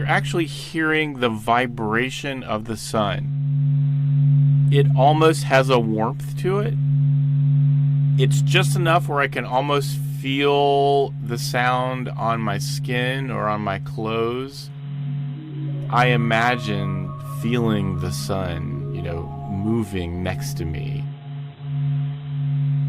you're actually hearing the vibration of the sun. It almost has a warmth to it. It's just enough where I can almost feel the sound on my skin or on my clothes. I imagine feeling the sun, moving next to me.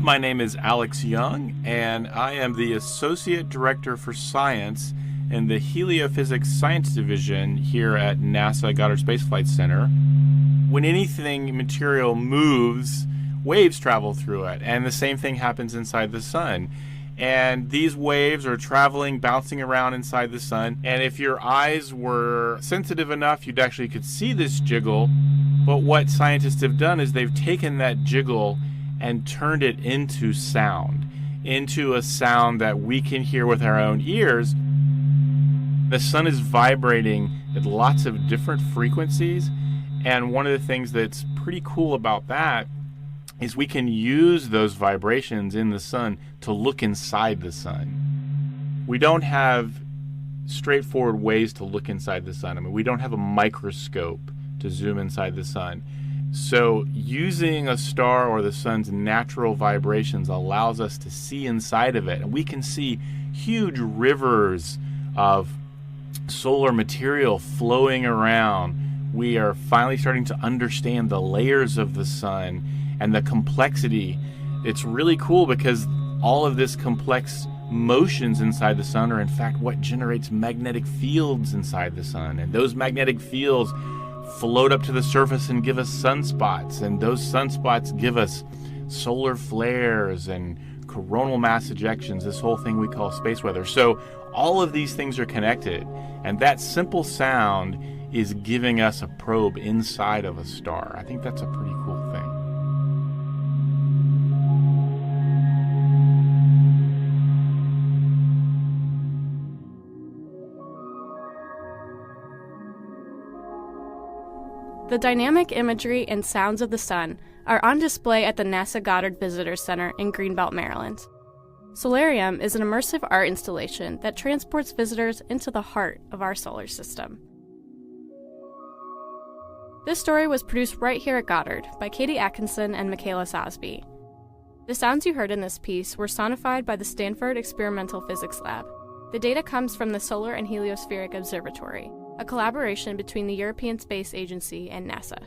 My name is Alex Young, and I am the Associate Director for Science in the Heliophysics Science Division here at NASA Goddard Space Flight Center. When anything material moves, waves travel through it, and the same thing happens inside the sun. And these waves are traveling, bouncing around inside the sun, and if your eyes were sensitive enough, you'd actually could see this jiggle. But what scientists have done is they've taken that jiggle and turned it into sound, into a sound that we can hear with our own ears. The sun is vibrating at lots of different frequencies, and one of the things that's pretty cool about that is we can use those vibrations in the sun to look inside the sun. We don't have straightforward ways to look inside the sun. We don't have a microscope to zoom inside the sun. So using a star or the sun's natural vibrations allows us to see inside of it. And we can see huge rivers of solar material flowing around. We are finally starting to understand the layers of the sun and the complexity. It's really cool because all of this complex motions inside the sun are in fact what generates magnetic fields inside the sun. And those magnetic fields float up to the surface and give us sunspots, and those sunspots give us solar flares and coronal mass ejections, this whole thing we call space weather. So all of these things are connected, and that simple sound is giving us a probe inside of a star. I think that's a pretty cool thing. The dynamic imagery and sounds of the sun are on display at the NASA Goddard Visitor Center in Greenbelt, Maryland. Solarium is an immersive art installation that transports visitors into the heart of our solar system. This story was produced right here at Goddard by Katie Atkinson and Michaela Sosby. The sounds you heard in this piece were sonified by the Stanford Experimental Physics Lab. The data comes from the Solar and Heliospheric Observatory, a collaboration between the European Space Agency and NASA.